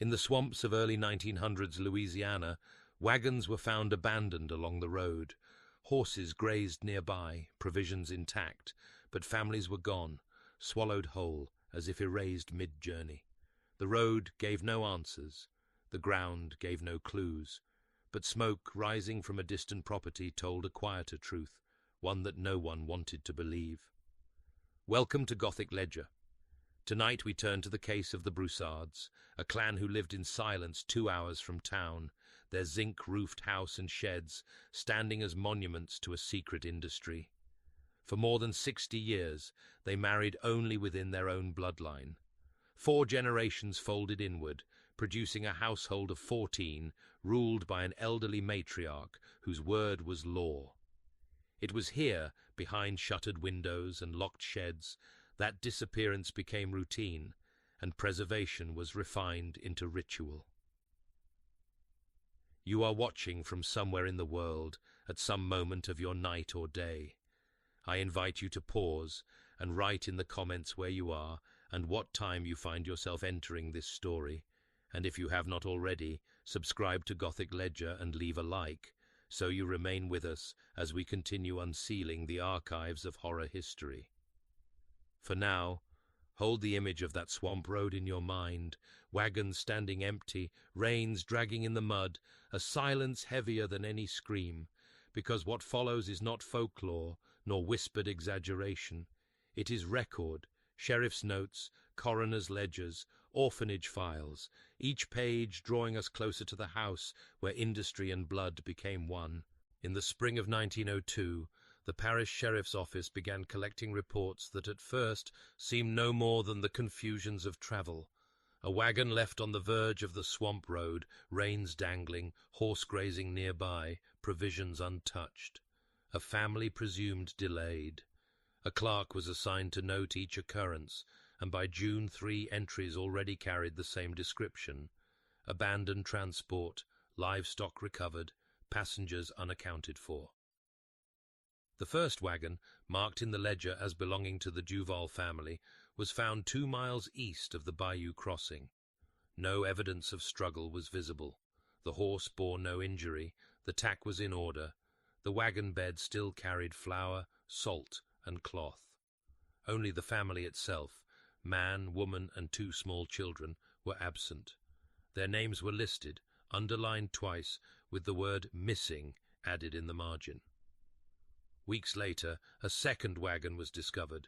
In the swamps of early 1900s Louisiana, wagons were found abandoned along the road. Horses grazed nearby, provisions intact, but families were gone, swallowed whole, as if erased mid-journey. The road gave no answers, the ground gave no clues, but smoke rising from a distant property told a quieter truth, one that no one wanted to believe. Welcome to Gothic Ledger. Tonight we turn to the case of the Broussards, a clan who lived in silence 2 hours from town, their zinc-roofed house and sheds standing as monuments to a secret industry. For more than 60 years, they married only within their own bloodline. 4 generations folded inward, producing a household of 14, ruled by an elderly matriarch whose word was law. It was here, behind shuttered windows and locked sheds, that disappearance became routine, and preservation was refined into ritual. You are watching from somewhere in the world, at some moment of your night or day. I invite you to pause and write in the comments where you are and what time you find yourself entering this story. And if you have not already, subscribe to Gothic Ledger and leave a like, so you remain with us as we continue unsealing the archives of horror history. For now, hold the image of that swamp road in your mind, wagons standing empty, reins dragging in the mud, a silence heavier than any scream, because what follows is not folklore, nor whispered exaggeration. It is record, sheriff's notes, coroner's ledgers, orphanage files, each page drawing us closer to the house where industry and blood became one. In the spring of 1902, the parish sheriff's office began collecting reports that at first seemed no more than the confusions of travel. A wagon left on the verge of the swamp road, reins dangling, horse grazing nearby, provisions untouched. A family presumed delayed. A clerk was assigned to note each occurrence, and by June 3 entries already carried the same description. Abandoned transport, livestock recovered, passengers unaccounted for. The first wagon, marked in the ledger as belonging to the Duval family, was found 2 miles east of the bayou crossing. No evidence of struggle was visible. The horse bore no injury, the tack was in order. The wagon bed still carried flour, salt, and cloth. Only the family itself, man, woman, and 2 small children, were absent. Their names were listed, underlined twice, with the word "missing" added in the margin. Weeks later, a second wagon was discovered,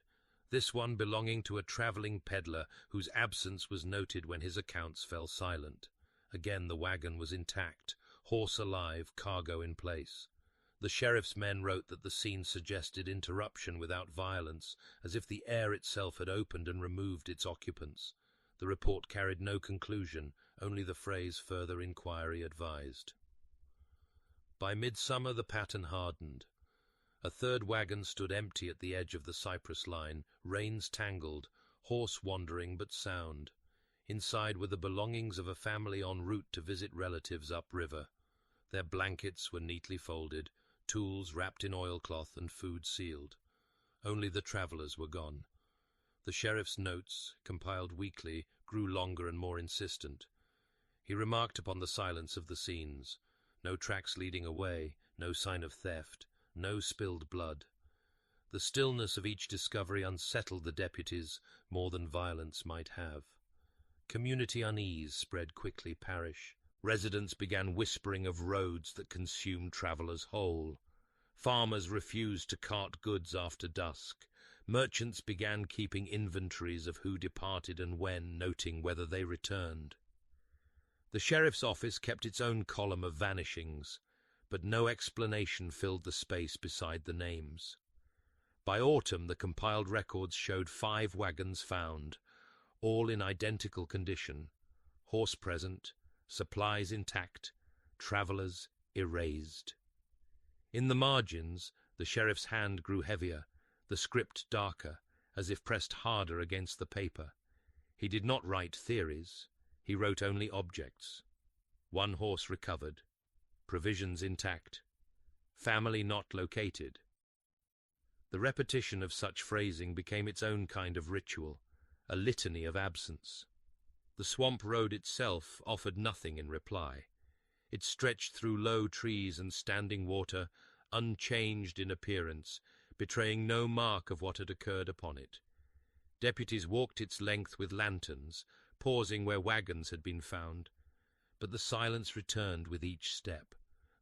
this one belonging to a traveling peddler whose absence was noted when his accounts fell silent. Again the wagon was intact, horse alive, cargo in place. The sheriff's men wrote that the scene suggested interruption without violence, as if the air itself had opened and removed its occupants. The report carried no conclusion, only the phrase "further inquiry advised." By midsummer the pattern hardened. A third wagon stood empty at the edge of the cypress line, reins tangled, horse wandering but sound. Inside were the belongings of a family en route to visit relatives upriver. Their blankets were neatly folded, tools wrapped in oilcloth and food sealed. Only the travelers were gone. The sheriff's notes, compiled weekly, grew longer and more insistent. He remarked upon the silence of the scenes. No tracks leading away, no sign of theft, no spilled blood. The stillness of each discovery unsettled the deputies more than violence might have. Community unease spread quickly parish. Residents began whispering of roads that consumed travelers whole. Farmers refused to cart goods after dusk. Merchants began keeping inventories of who departed and when, noting whether they returned. The sheriff's office kept its own column of vanishings, but no explanation filled the space beside the names. By autumn, the compiled records showed 5 wagons found, all in identical condition, horse present, supplies intact, travelers erased. In the margins, the sheriff's hand grew heavier, the script darker, as if pressed harder against the paper. He did not write theories, he wrote only objects. 1 horse recovered, provisions intact, family not located. The repetition of such phrasing became its own kind of ritual, a litany of absence. The swamp road itself offered nothing in reply. It stretched through low trees and standing water, unchanged in appearance, betraying no mark of what had occurred upon it. Deputies walked its length with lanterns, pausing where wagons had been found. But the silence returned with each step.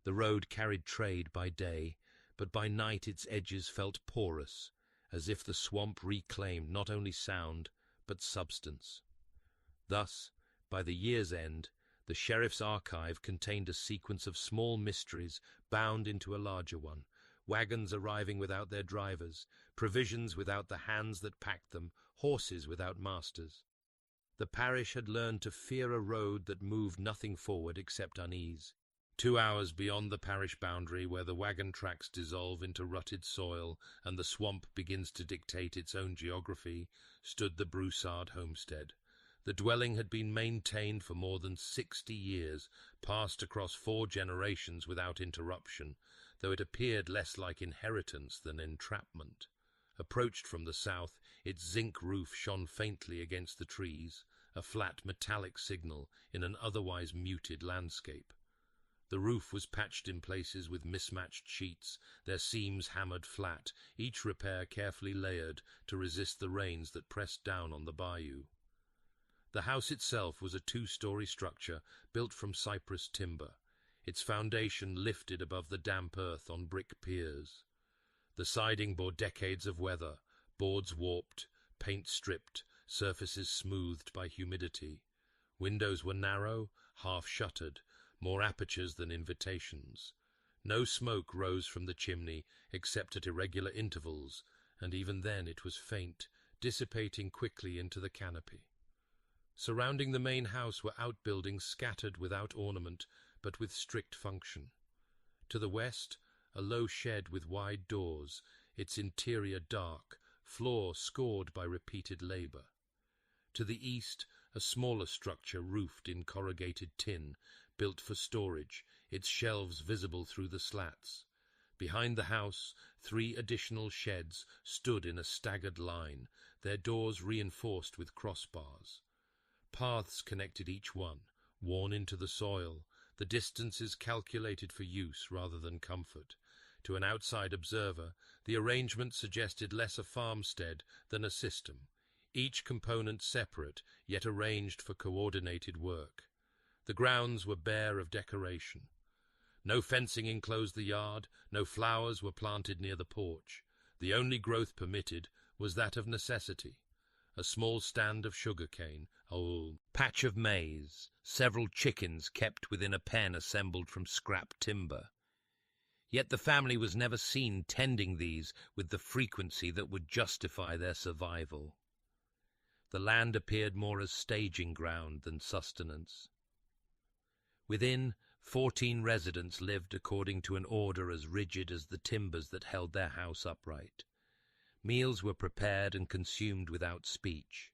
The road carried trade by day, but by night its edges felt porous, as if the swamp reclaimed not only sound, but substance. Thus, by the year's end, the sheriff's archive contained a sequence of small mysteries bound into a larger one, wagons arriving without their drivers, provisions without the hands that packed them, horses without masters. The parish had learned to fear a road that moved nothing forward except unease. 2 hours beyond the parish boundary, where the wagon tracks dissolve into rutted soil and the swamp begins to dictate its own geography, stood the Broussard homestead. The dwelling had been maintained for more than 60 years, passed across 4 generations without interruption, though it appeared less like inheritance than entrapment. Approached from the south, its zinc roof shone faintly against the trees, a flat metallic signal in an otherwise muted landscape. The roof was patched in places with mismatched sheets, their seams hammered flat, each repair carefully layered to resist the rains that pressed down on the bayou. The house itself was a 2-story structure built from cypress timber, its foundation lifted above the damp earth on brick piers. The siding bore decades of weather, boards warped, paint stripped, surfaces smoothed by humidity. Windows were narrow, half-shuttered, more apertures than invitations. No smoke rose from the chimney except at irregular intervals, and even then it was faint, dissipating quickly into the canopy. Surrounding the main house were outbuildings scattered without ornament, but with strict function. To the west, a low shed with wide doors, its interior dark, floor scored by repeated labor. To the east, a smaller structure roofed in corrugated tin, built for storage, its shelves visible through the slats. Behind the house, 3 additional sheds stood in a staggered line, their doors reinforced with crossbars. Paths connected each one, worn into the soil, the distances calculated for use rather than comfort. To an outside observer, the arrangement suggested less a farmstead than a system, each component separate, yet arranged for coordinated work. The grounds were bare of decoration. No fencing enclosed the yard, no flowers were planted near the porch. The only growth permitted was that of necessity. A small stand of sugar-cane, a patch of maize, several chickens kept within a pen assembled from scrap timber. Yet the family was never seen tending these with the frequency that would justify their survival. The land appeared more as staging ground than sustenance. Within, 14 residents lived according to an order as rigid as the timbers that held their house upright. Meals were prepared and consumed without speech.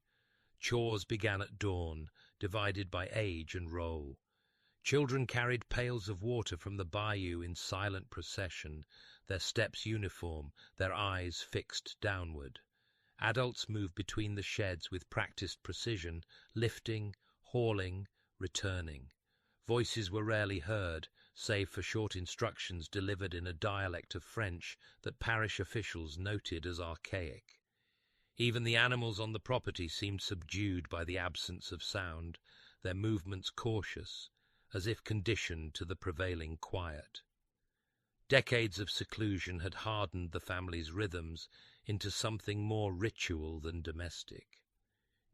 Chores began at dawn, divided by age and role. Children carried pails of water from the bayou in silent procession, their steps uniform, their eyes fixed downward. Adults moved between the sheds with practiced precision, lifting, hauling, returning. Voices were rarely heard, save for short instructions delivered in a dialect of French that parish officials noted as archaic. Even the animals on the property seemed subdued by the absence of sound, their movements cautious, as if conditioned to the prevailing quiet. Decades of seclusion had hardened the family's rhythms into something more ritual than domestic.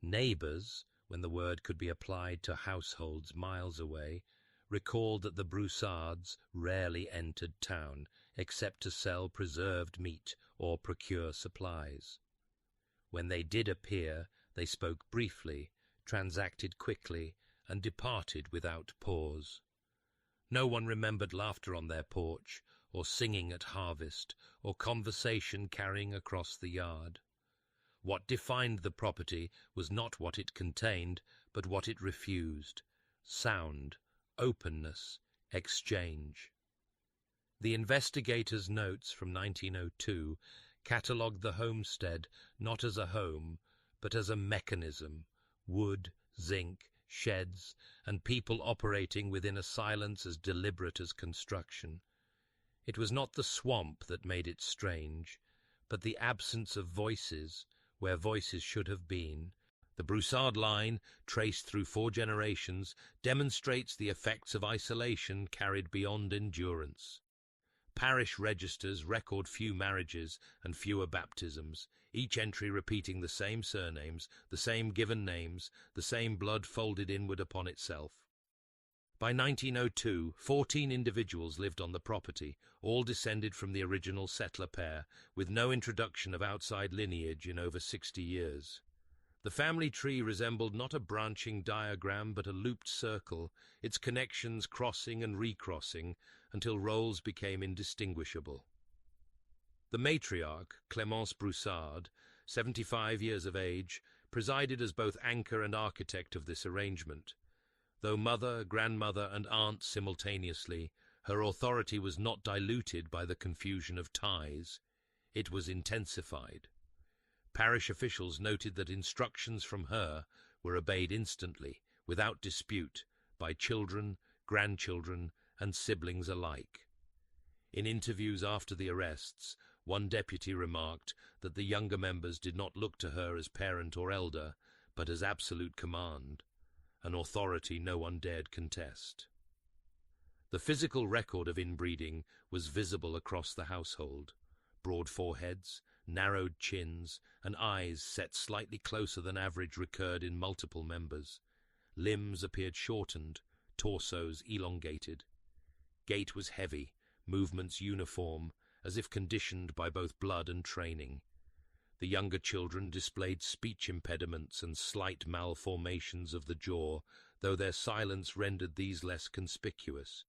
Neighbors, when the word could be applied to households miles away, recalled that the Broussards rarely entered town except to sell preserved meat or procure supplies. When they did appear, they spoke briefly, transacted quickly, and departed without pause. No one remembered laughter on their porch, or singing at harvest, or conversation carrying across the yard. What defined the property was not what it contained, but what it refused: sound, openness, exchange. The investigator's notes from 1902 catalogued the homestead not as a home, but as a mechanism: wood, zinc, sheds, and people operating within a silence as deliberate as construction. It was not the swamp that made it strange, but the absence of voices where voices should have been. The Broussard line, traced through 4 generations, demonstrates the effects of isolation carried beyond endurance. Parish registers record few marriages and fewer baptisms, each entry repeating the same surnames, the same given names, the same blood folded inward upon itself. By 1902, 14 individuals lived on the property, all descended from the original settler pair, with no introduction of outside lineage in over 60 years. The family tree resembled not a branching diagram but a looped circle, its connections crossing and recrossing until roles became indistinguishable. The matriarch, Clémence Broussard, 75 years of age, presided as both anchor and architect of this arrangement. Though mother, grandmother, and aunt simultaneously, her authority was not diluted by the confusion of ties. It was intensified. Parish officials noted that instructions from her were obeyed instantly, without dispute, by children, grandchildren, and siblings alike. In interviews after the arrests, one deputy remarked that the younger members did not look to her as parent or elder, but as absolute command, an authority no one dared contest. The physical record of inbreeding was visible across the household. Broad foreheads, narrowed chins, and eyes set slightly closer than average recurred in multiple members. Limbs appeared shortened, torsos elongated. Gait was heavy, movements uniform, as if conditioned by both blood and training. The younger children displayed speech impediments and slight malformations of the jaw, though their silence rendered these less conspicuous.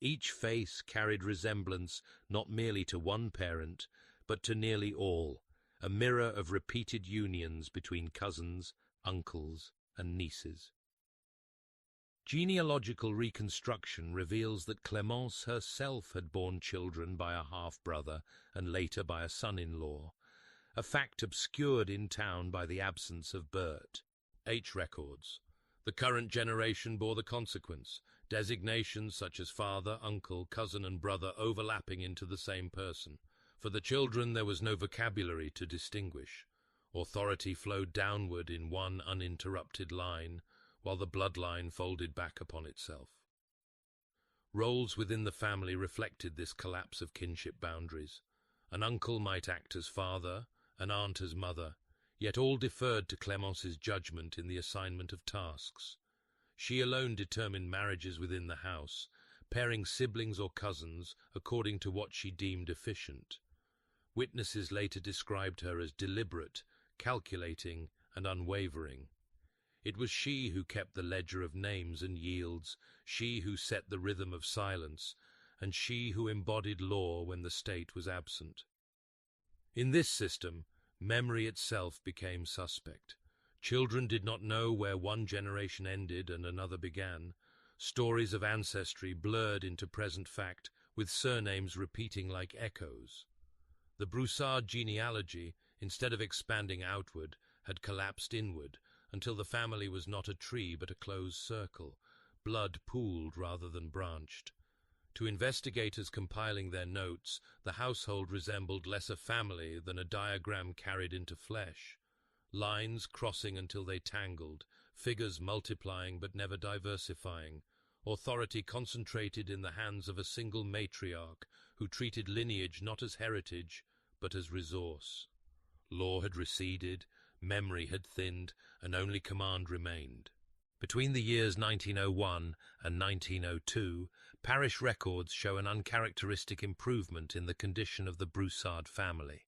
Each face carried resemblance not merely to one parent, but to nearly all, a mirror of repeated unions between cousins, uncles, and nieces. Genealogical reconstruction reveals that Clémence herself had borne children by a half-brother and later by a son-in-law, a fact obscured in town by the absence of Bert. H records. The current generation bore the consequence, designations such as father, uncle, cousin, and brother overlapping into the same person. For the children there was no vocabulary to distinguish. Authority flowed downward in one uninterrupted line, while the bloodline folded back upon itself. Roles within the family reflected this collapse of kinship boundaries. An uncle might act as father, an aunt as mother, yet all deferred to Clémence's judgment in the assignment of tasks. She alone determined marriages within the house, pairing siblings or cousins according to what she deemed efficient. Witnesses later described her as deliberate, calculating, and unwavering. It was she who kept the ledger of names and yields, she who set the rhythm of silence, and she who embodied law when the state was absent. In this system, memory itself became suspect. Children did not know where one generation ended and another began. Stories of ancestry blurred into present fact, with surnames repeating like echoes. The Broussard genealogy, instead of expanding outward, had collapsed inward, until the family was not a tree but a closed circle, blood pooled rather than branched. To investigators compiling their notes, the household resembled less a family than a diagram carried into flesh. Lines crossing until they tangled, figures multiplying but never diversifying, authority concentrated in the hands of a single matriarch who treated lineage not as heritage but as resource. Law had receded, memory had thinned, and only command remained. Between the years 1901 and 1902, parish records show an uncharacteristic improvement in the condition of the Broussard family.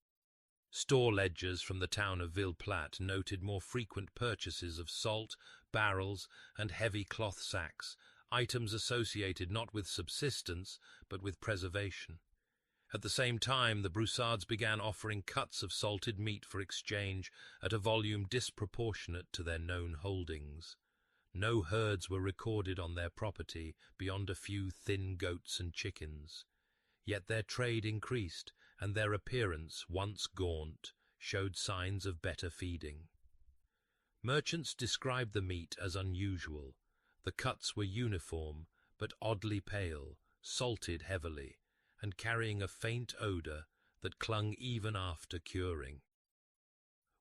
Store ledgers from the town of Ville-Platte noted more frequent purchases of salt, barrels, and heavy cloth sacks, items associated not with subsistence, but with preservation. At the same time, the Broussards began offering cuts of salted meat for exchange at a volume disproportionate to their known holdings. No herds were recorded on their property beyond a few thin goats and chickens. Yet their trade increased, and their appearance, once gaunt, showed signs of better feeding. Merchants described the meat as unusual. The cuts were uniform, but oddly pale, salted heavily, and carrying a faint odor that clung even after curing.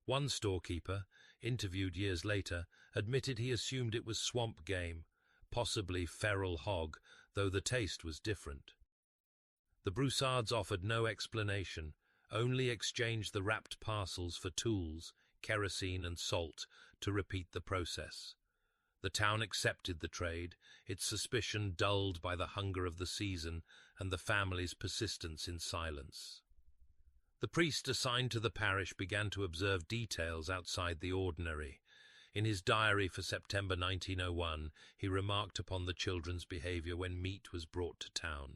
One storekeeper, interviewed years later, admitted he assumed it was swamp game, possibly feral hog, though the taste was different. The Broussards offered no explanation, only exchanged the wrapped parcels for tools, kerosene and salt to repeat the process. The town accepted the trade, its suspicion dulled by the hunger of the season and the family's persistence in silence. The priest assigned to the parish began to observe details outside the ordinary. In his diary for September 1901, he remarked upon the children's behavior when meat was brought to town.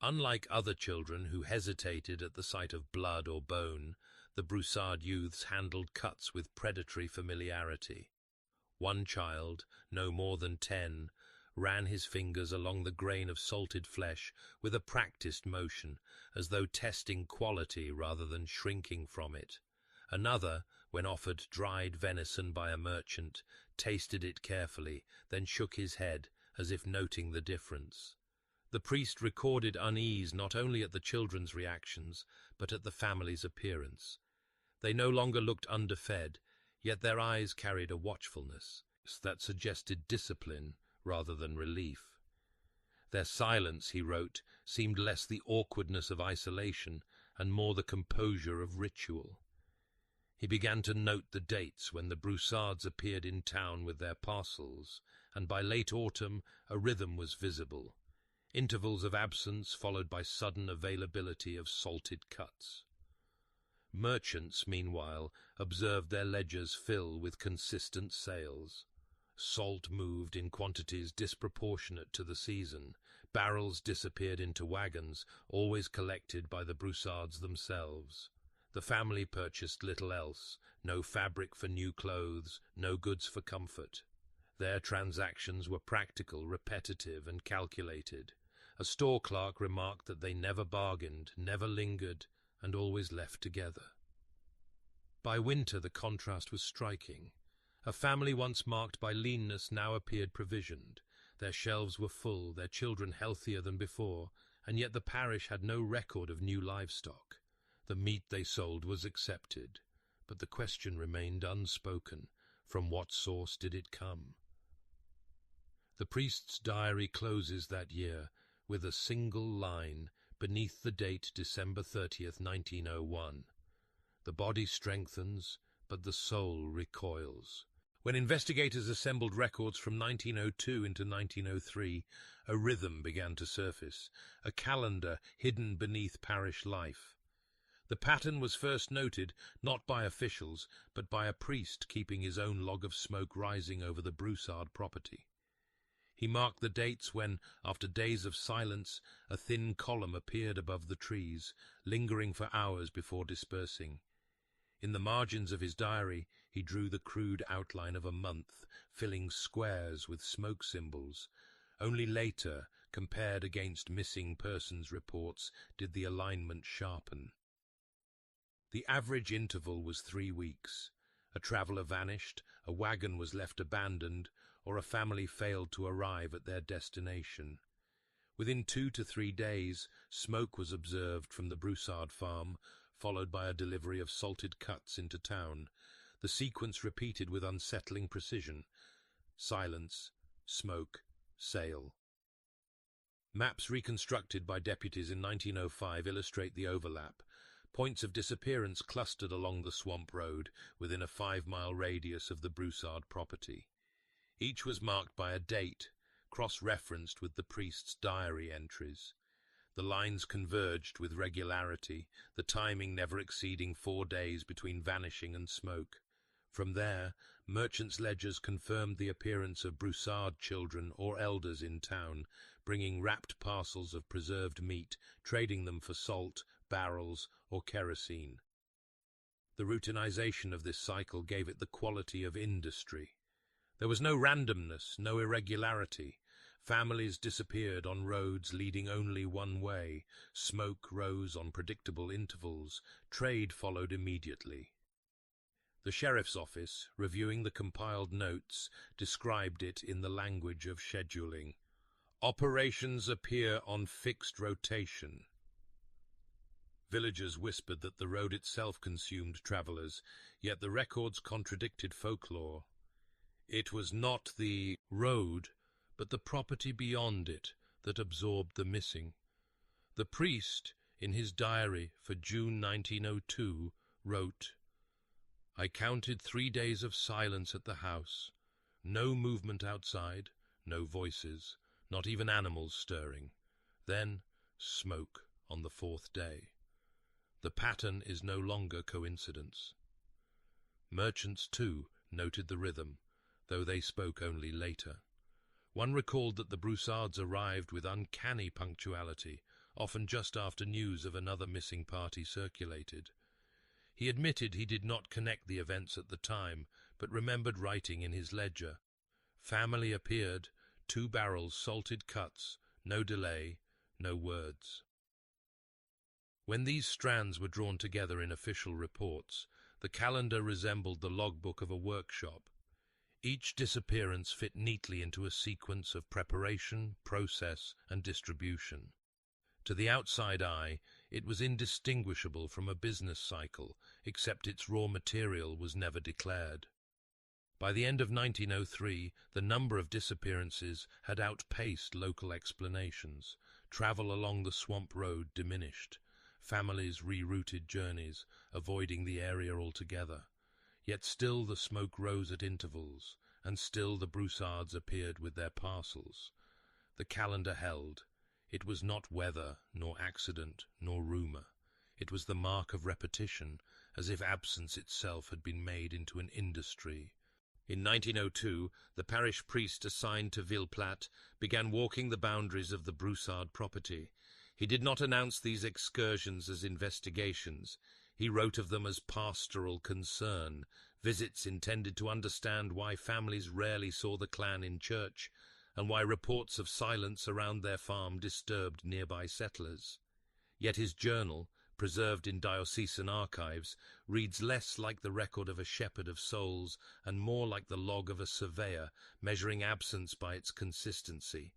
Unlike other children who hesitated at the sight of blood or bone, the Broussard youths handled cuts with predatory familiarity. One child, no more than 10, ran his fingers along the grain of salted flesh with a practiced motion, as though testing quality rather than shrinking from it. Another, when offered dried venison by a merchant, tasted it carefully, then shook his head, as if noting the difference. The priest recorded unease not only at the children's reactions, but at the family's appearance. They no longer looked underfed, yet their eyes carried a watchfulness that suggested discipline rather than relief. Their silence, he wrote, seemed less the awkwardness of isolation and more the composure of ritual. He began to note the dates when the Broussards appeared in town with their parcels, and by late autumn a rhythm was visible. Intervals of absence followed by sudden availability of salted cuts. Merchants, meanwhile, observed their ledgers fill with consistent sales. Salt moved in quantities disproportionate to the season. Barrels disappeared into wagons, always collected by the Broussards themselves. The family purchased little else, no fabric for new clothes, no goods for comfort. Their transactions were practical, repetitive, and calculated. A store clerk remarked that they never bargained, never lingered, and always left together. By winter the contrast was striking. A family once marked by leanness now appeared provisioned. Their shelves were full, their children healthier than before, and yet the parish had no record of new livestock. The meat they sold was accepted, but the question remained unspoken. From what source did it come? The priest's diary closes that year with a single line beneath the date December 30th, 1901. The body strengthens, but the soul recoils. When investigators assembled records from 1902 into 1903, a rhythm began to surface, a calendar hidden beneath parish life. The pattern was first noted not by officials, but by a priest keeping his own log of smoke rising over the Broussard property. He marked the dates when, after days of silence, a thin column appeared above the trees, lingering for hours before dispersing. In the margins of his diary, he drew the crude outline of a month, filling squares with smoke symbols. Only later, compared against missing persons reports, did the alignment sharpen. The average interval was 3 weeks. A traveller vanished, a wagon was left abandoned, or a family failed to arrive at their destination. Within 2 to 3 days, smoke was observed from the Broussard farm, followed by a delivery of salted cuts into town. The sequence repeated with unsettling precision. Silence, smoke, sale. Maps reconstructed by deputies in 1905 illustrate the overlap. Points of disappearance clustered along the swamp road within a 5-mile radius of the Broussard property. Each was marked by a date, cross-referenced with the priest's diary entries. The lines converged with regularity, the timing never exceeding 4 days between vanishing and smoke. From there, merchants' ledgers confirmed the appearance of Broussard children or elders in town, bringing wrapped parcels of preserved meat, trading them for salt, barrels, or kerosene. The routinization of this cycle gave it the quality of industry. There was no randomness, no irregularity. Families disappeared on roads leading only one way. Smoke rose on predictable intervals. Trade followed immediately. The sheriff's office, reviewing the compiled notes, described it in the language of scheduling. Operations appear on fixed rotation. Villagers whispered that the road itself consumed travelers, yet the records contradicted folklore. It was not the road, but the property beyond it that absorbed the missing. The priest, in his diary for June 1902, wrote, "I counted 3 days of silence at the house. No movement outside, no voices, not even animals stirring. Then smoke on the 4th day. The pattern is no longer coincidence." Merchants, too, noted the rhythm, though they spoke only later. One recalled that the Broussards arrived with uncanny punctuality, often just after news of another missing party circulated. He admitted he did not connect the events at the time, but remembered writing in his ledger, "Family appeared, 2 barrels salted cuts, no delay, no words." When these strands were drawn together in official reports, the calendar resembled the logbook of a workshop. Each disappearance fit neatly into a sequence of preparation, process, and distribution. To the outside eye, it was indistinguishable from a business cycle, except its raw material was never declared. By the end of 1903, the number of disappearances had outpaced local explanations. Travel along the swamp road diminished. Families rerouted journeys, avoiding the area altogether. Yet still the smoke rose at intervals, and still the Broussards appeared with their parcels. The calendar held. It was not weather, nor accident, nor rumour. It was the mark of repetition, as if absence itself had been made into an industry. In 1902, the parish priest assigned to Villeplatte began walking the boundaries of the Broussard property. He did not announce these excursions as investigations. He wrote of them as pastoral concern, visits intended to understand why families rarely saw the clan in church, and why reports of silence around their farm disturbed nearby settlers. Yet his journal, preserved in diocesan archives, reads less like the record of a shepherd of souls and more like the log of a surveyor, measuring absence by its consistency.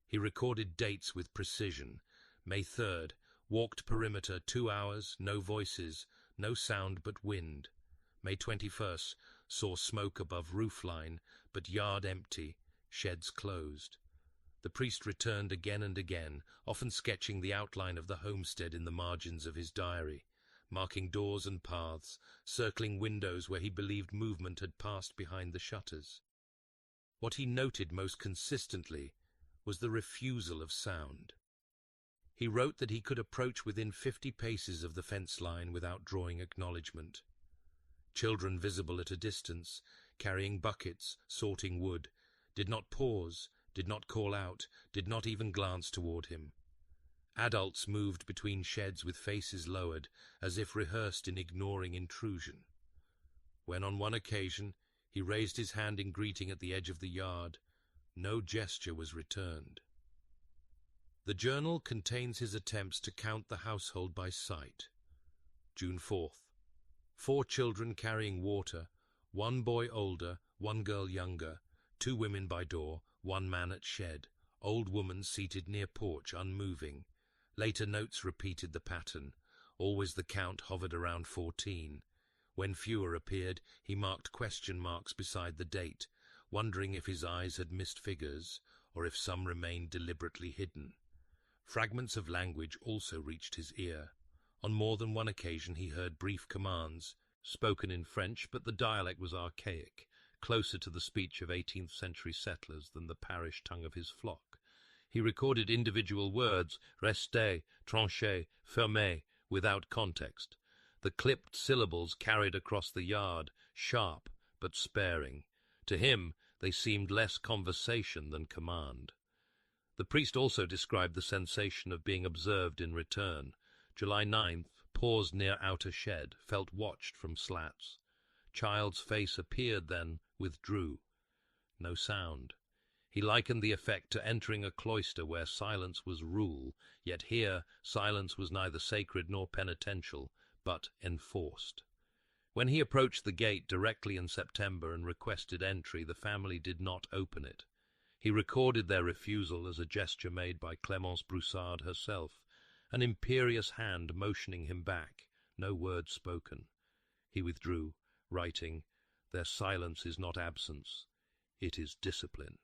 He recorded dates with precision. May 3rd, walked perimeter 2 hours, no voices, no sound but wind. May 21st, saw smoke above roofline, but yard empty, sheds closed. The priest returned again and again, often sketching the outline of the homestead in the margins of his diary, marking doors and paths, circling windows where he believed movement had passed behind the shutters. What he noted most consistently was the refusal of sound. He wrote that he could approach within 50 paces of the fence line without drawing acknowledgement. Children visible at a distance, carrying buckets, sorting wood, did not pause, did not call out, did not even glance toward him. Adults moved between sheds with faces lowered, as if rehearsed in ignoring intrusion. When on one occasion he raised his hand in greeting at the edge of the yard, no gesture was returned. The journal contains his attempts to count the household by sight. June 4th. 4 children carrying water, 1 boy older, 1 girl younger, 2 women by door, 1 man at shed, old woman seated near porch, unmoving. Later notes repeated the pattern. Always the count hovered around 14. When fewer appeared, he marked question marks beside the date, wondering if his eyes had missed figures, or if some remained deliberately hidden. Fragments of language also reached his ear. On more than one occasion he heard brief commands, spoken in French, but the dialect was archaic, closer to the speech of 18th-century settlers than the parish tongue of his flock. He recorded individual words, restez, tranchez, fermez, without context. The clipped syllables carried across the yard, sharp but sparing. To him, they seemed less conversation than command. The priest also described the sensation of being observed in return. July 9th, paused near outer shed, felt watched from slats. Child's face appeared, then withdrew. No sound. He likened the effect to entering a cloister where silence was rule, yet here silence was neither sacred nor penitential, but enforced. When he approached the gate directly in September and requested entry, the family did not open it. He recorded their refusal as a gesture made by Clémence Broussard herself, an imperious hand motioning him back, no word spoken. He withdrew, writing, "Their silence is not absence, it is discipline."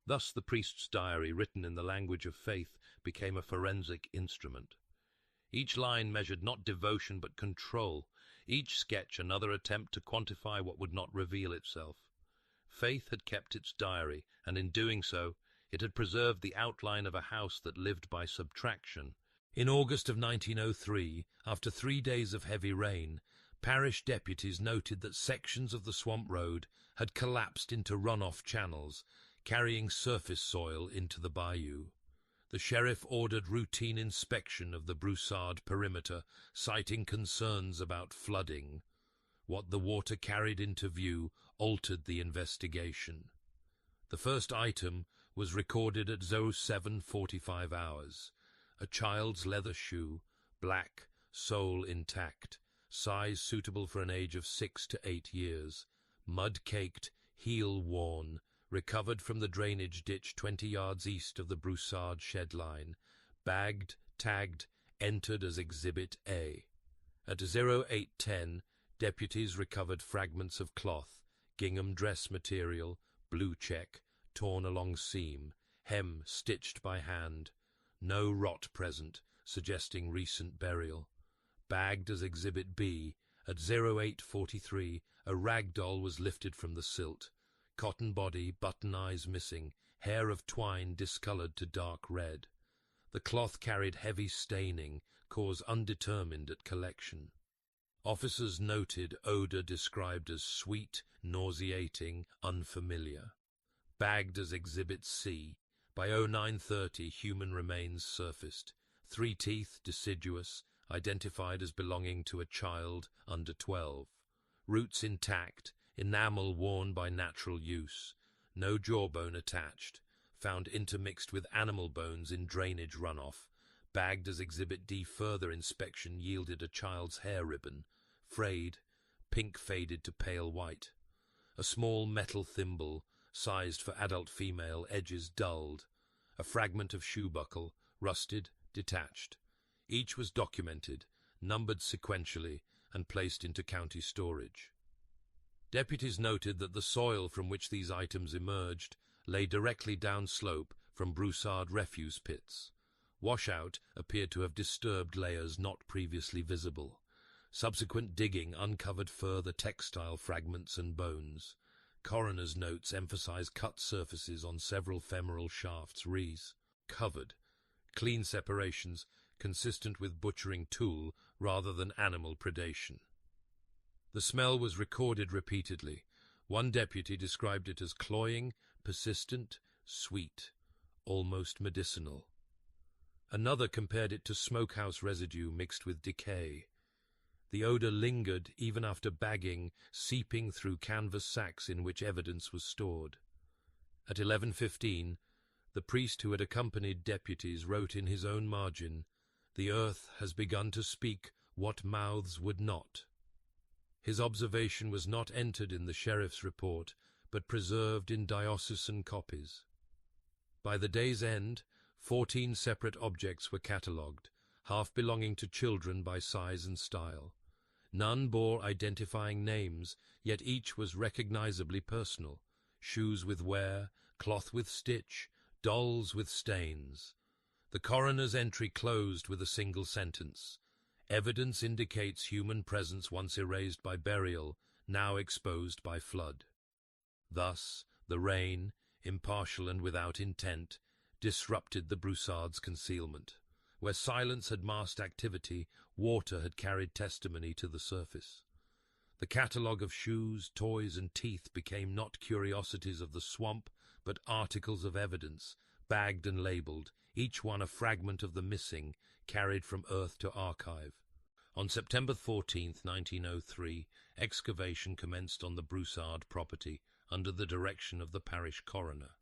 Thus the priest's diary, written in the language of faith, became a forensic instrument. Each line measured not devotion but control, each sketch another attempt to quantify what would not reveal itself. Faith had kept its diary, and in doing so, it had preserved the outline of a house that lived by subtraction. In August of 1903, after 3 days of heavy rain, parish deputies noted that sections of the swamp road had collapsed into runoff channels, carrying surface soil into the bayou. The sheriff ordered routine inspection of the Broussard perimeter, citing concerns about flooding. What the water carried into view altered the investigation. The first item was recorded at 07:45 hours. A child's leather shoe, black, sole intact, size suitable for an age of 6 to 8 years, mud-caked, heel worn, recovered from the drainage ditch 20 yards east of the Broussard shed line, bagged, tagged, entered as Exhibit A. At 08:10, deputies recovered fragments of cloth, gingham dress material, blue check, torn along seam, hem stitched by hand. No rot present, suggesting recent burial. Bagged as Exhibit B, at 08:43, a rag doll was lifted from the silt. Cotton body, button eyes missing, hair of twine discolored to dark red. The cloth carried heavy staining, cause undetermined at collection. Officers noted odor described as sweet, nauseating, unfamiliar. Bagged as Exhibit C, by 09:30 human remains surfaced. 3 teeth, deciduous, identified as belonging to a child under 12. Roots intact, enamel worn by natural use, no jawbone attached, found intermixed with animal bones in drainage runoff. Bagged as Exhibit D, further inspection yielded a child's hair ribbon, frayed, pink faded to pale white. A small metal thimble, sized for adult female, edges dulled. A fragment of shoe buckle, rusted, detached. Each was documented, numbered sequentially, and placed into county storage. Deputies noted that the soil from which these items emerged lay directly downslope from Broussard refuse pits. Washout appeared to have disturbed layers not previously visible. Subsequent digging uncovered further textile fragments and bones. Coroner's notes emphasize cut surfaces on several femoral shafts, covered, clean separations consistent with butchering tool rather than animal predation. The smell was recorded repeatedly. One deputy described it as cloying, persistent, sweet, almost medicinal. Another compared it to smokehouse residue mixed with decay. The odor lingered even after bagging, seeping through canvas sacks in which evidence was stored. At 11:15, the priest who had accompanied deputies wrote in his own margin, "The earth has begun to speak what mouths would not." His observation was not entered in the sheriff's report, but preserved in diocesan copies. By the day's end, 14 separate objects were catalogued, half belonging to children by size and style. None bore identifying names, yet each was recognizably personal. Shoes with wear, cloth with stitch, dolls with stains. The coroner's entry closed with a single sentence. Evidence indicates human presence once erased by burial, now exposed by flood. Thus, the rain, impartial and without intent, disrupted the Broussards' concealment. Where silence had masked activity, water had carried testimony to the surface. The catalogue of shoes, toys, and teeth became not curiosities of the swamp, but articles of evidence, bagged and labelled, each one a fragment of the missing, carried from earth to archive. On September 14, 1903, excavation commenced on the Broussard property under the direction of the parish coroner.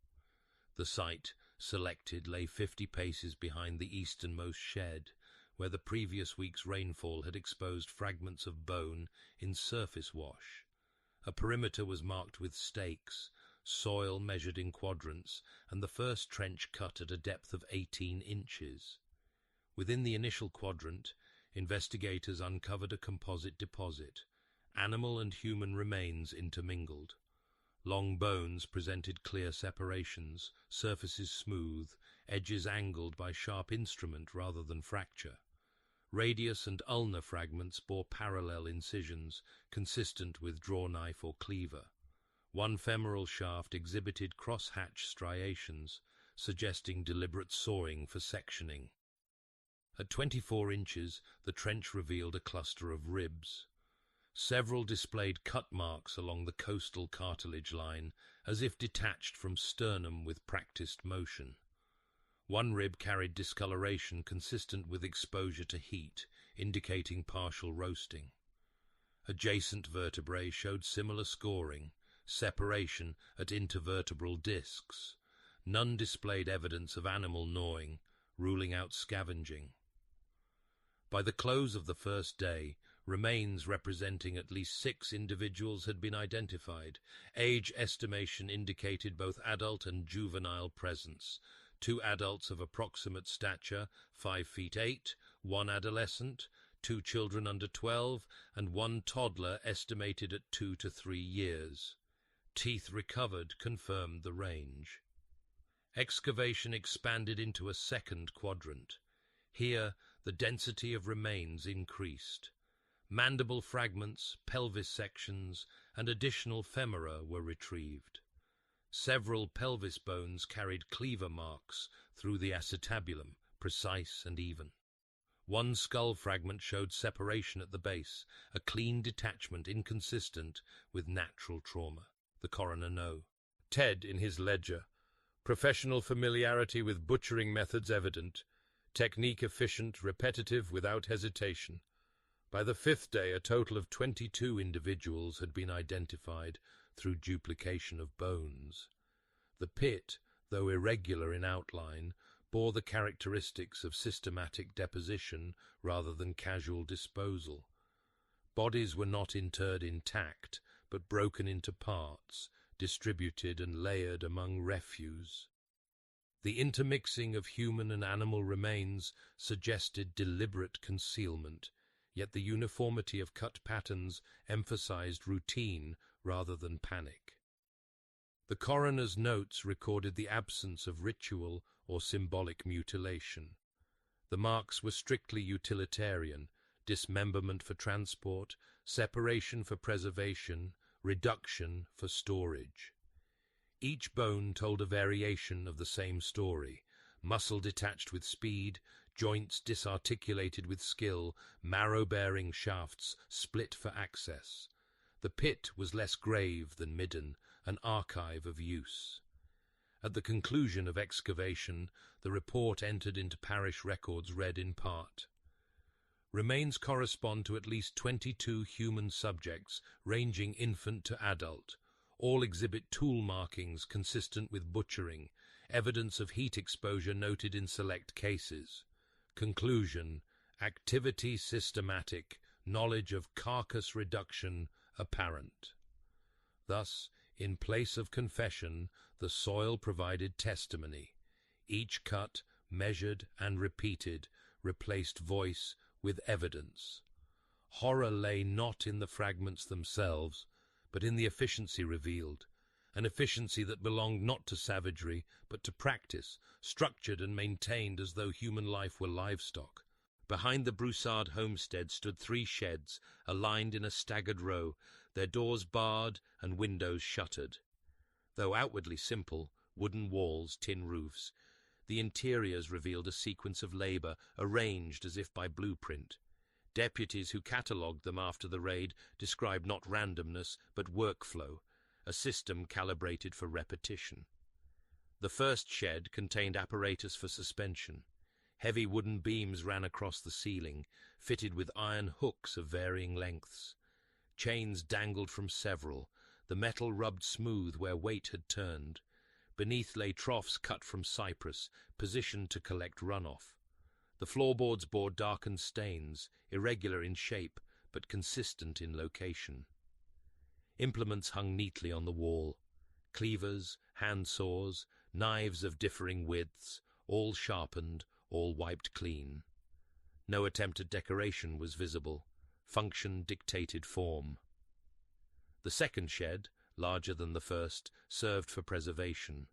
The site selected lay 50 paces behind the easternmost shed, where the previous week's rainfall had exposed fragments of bone in surface wash. A perimeter was marked with stakes, soil measured in quadrants, and the first trench cut at a depth of 18 inches. Within the initial quadrant, investigators uncovered a composite deposit, animal and human remains intermingled. Long bones presented clear separations, surfaces smooth, edges angled by sharp instrument rather than fracture. Radius and ulnar fragments bore parallel incisions, consistent with draw knife or cleaver. One femoral shaft exhibited cross-hatch striations, suggesting deliberate sawing for sectioning. At 24 inches, the trench revealed a cluster of ribs. Several displayed cut marks along the costal cartilage line, as if detached from sternum with practiced motion. One rib carried discoloration consistent with exposure to heat, indicating partial roasting. Adjacent vertebrae showed similar scoring, separation at intervertebral discs. None displayed evidence of animal gnawing, ruling out scavenging. By the close of the first day, remains representing at least 6 individuals had been identified. Age estimation indicated both adult and juvenile presence. 2 adults of approximate stature, 5 feet 8, 1 adolescent, 2 children under 12, and 1 toddler estimated at 2 to 3 years. Teeth recovered confirmed the range. Excavation expanded into a second quadrant. Here, the density of remains increased. Mandible fragments, pelvis sections, and additional femora were retrieved. Several pelvis bones carried cleaver marks through the acetabulum, precise and even. One skull fragment showed separation at the base, a clean detachment inconsistent with natural trauma. The coroner no. Ted, in his ledger, professional familiarity with butchering methods evident, technique efficient, repetitive, without hesitation. By the 5th day, a total of 22 individuals had been identified through duplication of bones. The pit, though irregular in outline, bore the characteristics of systematic deposition rather than casual disposal. Bodies were not interred intact, but broken into parts, distributed and layered among refuse. The intermixing of human and animal remains suggested deliberate concealment, yet the uniformity of cut patterns emphasized routine rather than panic. The coroner's notes recorded the absence of ritual or symbolic mutilation. The marks were strictly utilitarian: dismemberment for transport, separation for preservation, reduction for storage. Each bone told a variation of the same story: muscle detached with speed, joints disarticulated with skill, marrow-bearing shafts split for access. The pit was less grave than midden, an archive of use. At the conclusion of excavation, the report entered into parish records read in part. Remains correspond to at least 22 human subjects, ranging infant to adult. All exhibit tool markings consistent with butchering, evidence of heat exposure noted in select cases. Conclusion: activity systematic, knowledge of carcass reduction apparent. Thus, in place of confession, the soil provided testimony. Each cut, measured and repeated, replaced voice with evidence. Horror lay not in the fragments themselves, but in the efficiency revealed, an efficiency that belonged not to savagery, but to practice, structured and maintained as though human life were livestock. Behind the Broussard homestead stood 3 sheds, aligned in a staggered row, their doors barred and windows shuttered. Though outwardly simple, wooden walls, tin roofs, the interiors revealed a sequence of labor arranged as if by blueprint. Deputies who catalogued them after the raid described not randomness, but workflow, a system calibrated for repetition. The first shed contained apparatus for suspension. Heavy wooden beams ran across the ceiling, fitted with iron hooks of varying lengths. Chains dangled from several, the metal rubbed smooth where weight had turned. Beneath lay troughs cut from cypress, positioned to collect runoff. The floorboards bore darkened stains, irregular in shape but consistent in location. Implements hung neatly on the wall. Cleavers, handsaws, knives of differing widths, all sharpened, all wiped clean. No attempt at decoration was visible. Function dictated form. The second shed, larger than the first, served for preservation.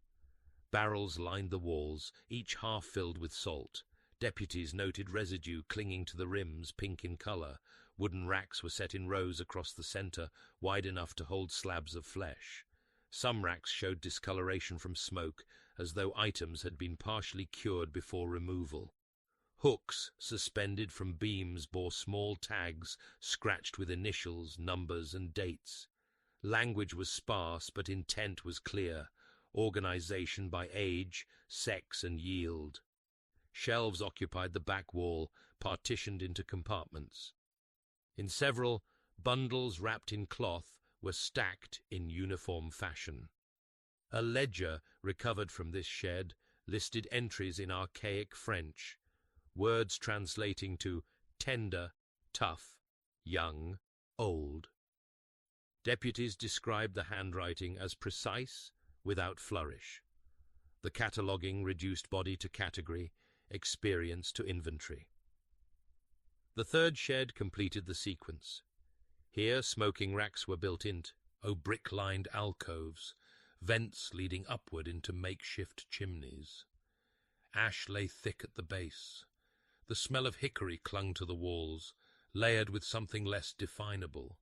Barrels lined the walls, each half filled with salt. Deputies noted residue clinging to the rims, pink in color. Wooden racks were set in rows across the center, wide enough to hold slabs of flesh. Some racks showed discoloration from smoke, as though items had been partially cured before removal. Hooks suspended from beams bore small tags scratched with initials, numbers, and dates. Language was sparse, but intent was clear. Organization by age, sex, and yield. Shelves occupied the back wall, partitioned into compartments. In several, bundles wrapped in cloth were stacked in uniform fashion. A ledger recovered from this shed listed entries in archaic French, words translating to tender, tough, young, old. Deputies described the handwriting as precise, without flourish. The cataloguing reduced body to category, experience to inventory. The third shed completed the sequence. Here smoking racks were built into brick-lined alcoves, vents leading upward into makeshift chimneys. Ash lay thick at the base. The smell of hickory clung to the walls, layered with something less definable.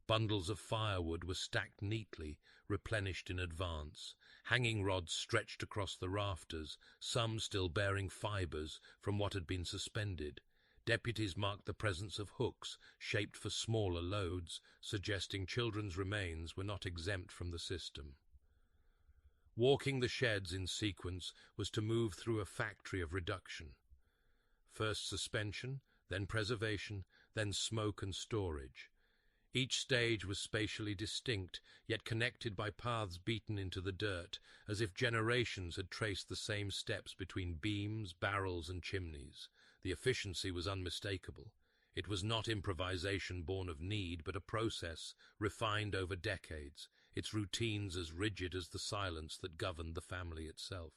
Bundles of firewood were stacked neatly, replenished in advance. Hanging rods stretched across the rafters, some still bearing fibers from what had been suspended. Deputies marked the presence of hooks, shaped for smaller loads, suggesting children's remains were not exempt from the system. Walking the sheds in sequence was to move through a factory of reduction. First suspension, then preservation, then smoke and storage. Each stage was spatially distinct, yet connected by paths beaten into the dirt, as if generations had traced the same steps between beams, barrels, and chimneys. The efficiency was unmistakable. It was not improvisation born of need, but a process refined over decades, its routines as rigid as the silence that governed the family itself.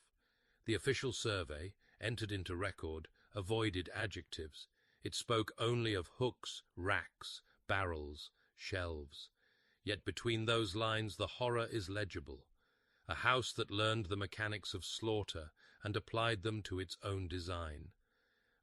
The official survey, entered into record, avoided adjectives. It spoke only of hooks, racks, barrels, shelves. Yet between those lines the horror is legible. A house that learned the mechanics of slaughter and applied them to its own design.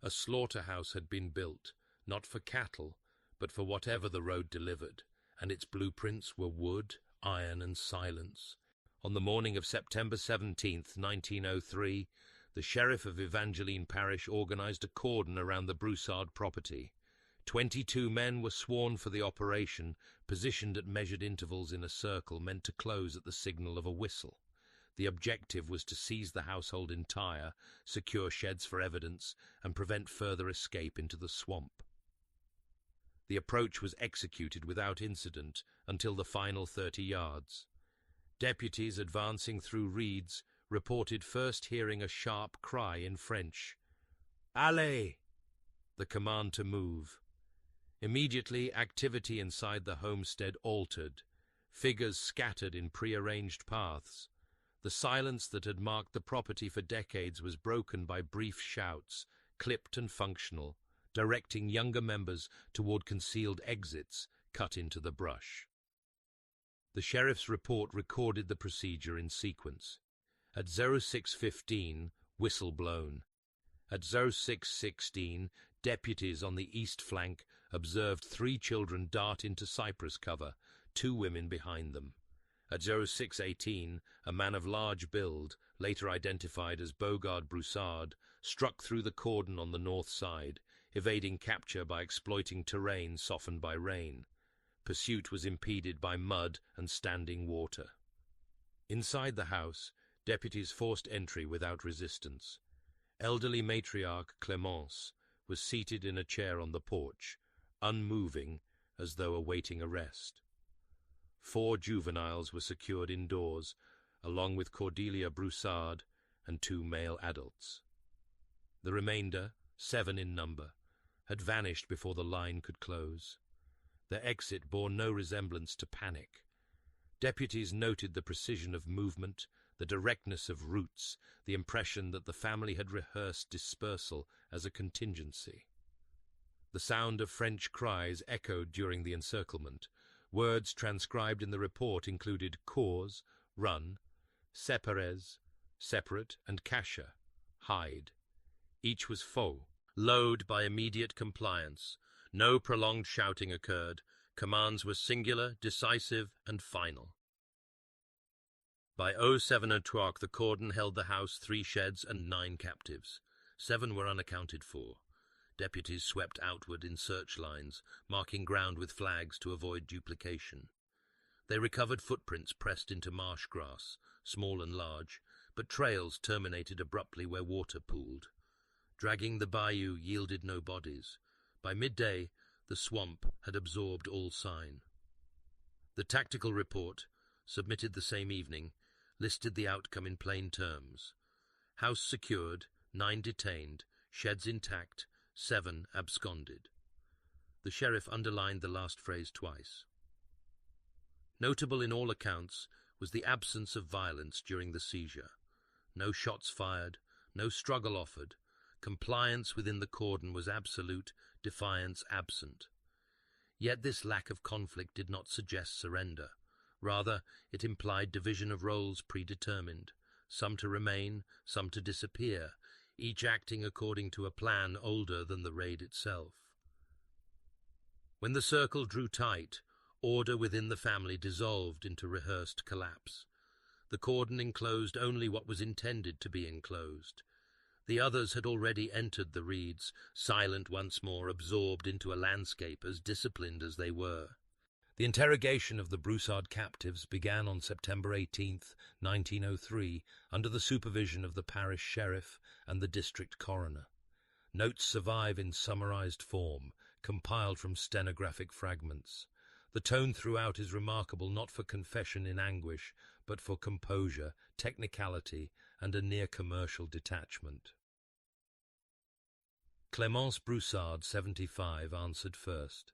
A slaughterhouse had been built, not for cattle, but for whatever the road delivered, and its blueprints were wood, iron, and silence. On the morning of September 17th, 1903, the sheriff of Evangeline Parish organized a cordon around the Broussard property. 22 men were sworn for the operation, positioned at measured intervals in a circle meant to close at the signal of a whistle. The objective was to seize the household entire, secure sheds for evidence, and prevent further escape into the swamp. The approach was executed without incident until the final 30 yards. Deputies advancing through reeds reported first hearing a sharp cry in French. "Allez!" the command to move. Immediately, activity inside the homestead altered. Figures scattered in prearranged paths. The silence that had marked the property for decades was broken by brief shouts, clipped and functional, directing younger members toward concealed exits cut into the brush. The sheriff's report recorded the procedure in sequence. At 06:15, whistle blown. At 06:16, deputies on the east flank observed 3 children dart into cypress cover, 2 women behind them. At 06:18, a man of large build, later identified as Bogard Broussard, struck through the cordon on the north side, evading capture by exploiting terrain softened by rain. Pursuit was impeded by mud and standing water. Inside the house, deputies forced entry without resistance. Elderly matriarch Clémence was seated in a chair on the porch, unmoving as though awaiting arrest. 4 juveniles were secured indoors, along with Cordelia Broussard and 2 male adults. The remainder, 7 in number, had vanished before the line could close. Their exit bore no resemblance to panic. Deputies noted the precision of movement, the directness of routes, the impression that the family had rehearsed dispersal as a contingency. The sound of French cries echoed during the encirclement. Words transcribed in the report included cause, run, séparés, separate, and cacher, hide. Each was faux. Load by immediate compliance. No prolonged shouting occurred. Commands were singular, decisive, and final. By 07 o'clock, the cordon held the house, 3 sheds, and 9 captives. 7 were unaccounted for. Deputies swept outward in search lines, marking ground with flags to avoid duplication. They recovered footprints pressed into marsh grass, small and large, but trails terminated abruptly where water pooled. Dragging the bayou yielded no bodies. By midday, the swamp had absorbed all sign. The tactical report, submitted the same evening, listed the outcome in plain terms. House secured, 9 detained, sheds intact, 7 absconded. The sheriff underlined the last phrase twice. Notable in all accounts was the absence of violence during the seizure. No shots fired, no struggle offered. Compliance within the cordon was absolute, defiance absent. Yet this lack of conflict did not suggest surrender. Rather, it implied division of roles predetermined, some to remain, some to disappear, each acting according to a plan older than the raid itself. When the circle drew tight, order within the family dissolved into rehearsed collapse. The cordon enclosed only what was intended to be enclosed. The others had already entered the reeds, silent once more, absorbed into a landscape as disciplined as they were. The interrogation of the Broussard captives began on September 18, 1903, under the supervision of the parish sheriff and the district coroner. Notes survive in summarized form, compiled from stenographic fragments. The tone throughout is remarkable not for confession in anguish, but for composure, technicality, and a near-commercial detachment. Clémence Broussard, 75, answered first.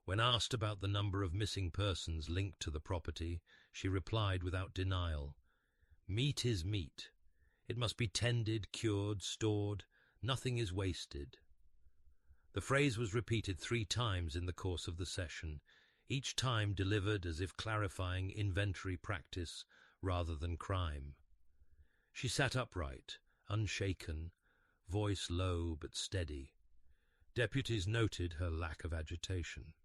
When asked about the number of missing persons linked to the property, she replied without denial, "Meat is meat. It must be tended, cured, stored. Nothing is wasted." The phrase was repeated 3 times in the course of the session, each time delivered as if clarifying inventory practice rather than crime. She sat upright, unshaken, voice low but steady. Deputies noted her lack of agitation.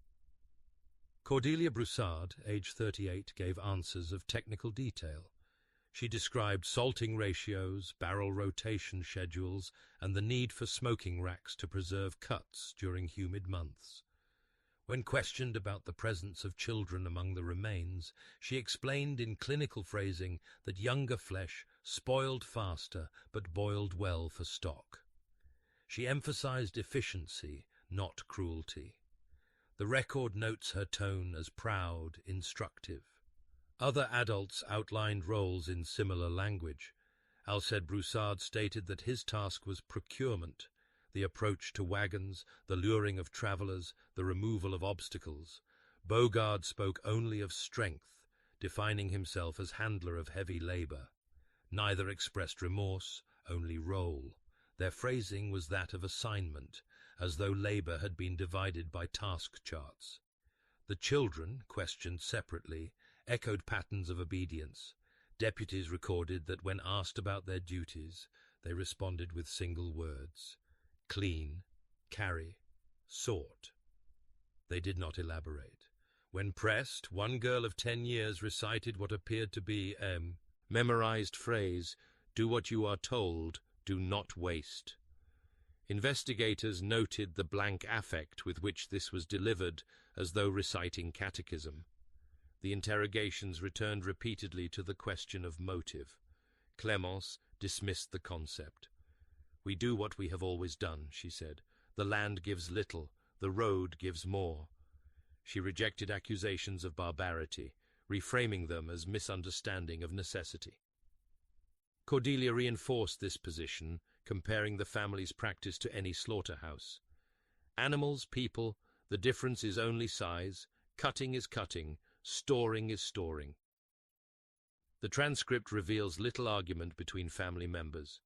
Cordelia Broussard, age 38, gave answers of technical detail. She described salting ratios, barrel rotation schedules, and the need for smoking racks to preserve cuts during humid months. When questioned about the presence of children among the remains, she explained in clinical phrasing that younger flesh spoiled faster but boiled well for stock. She emphasized efficiency, not cruelty. The record notes her tone as proud, instructive. Other adults outlined roles in similar language. Alcide Broussard stated that his task was procurement, the approach to wagons, the luring of travelers, the removal of obstacles. Bogard spoke only of strength, defining himself as handler of heavy labor. Neither expressed remorse, only role. Their phrasing was that of assignment, as though labor had been divided by task charts. The children, questioned separately, echoed patterns of obedience. Deputies recorded that when asked about their duties, they responded with single words: clean, carry, sort. They did not elaborate. When pressed, one girl of 10 years recited what appeared to be a memorized phrase, "Do what you are told, do not waste." Investigators noted the blank affect with which this was delivered, as though reciting catechism. The interrogations returned repeatedly to the question of motive. Clémence dismissed the concept. "We do what we have always done," she said. "The land gives little, the road gives more." She rejected accusations of barbarity, reframing them as misunderstanding of necessity. Cordelia reinforced this position, comparing the family's practice to any slaughterhouse. Animals, people, the difference is only size, cutting is cutting, storing is storing. The transcript reveals little argument between family members.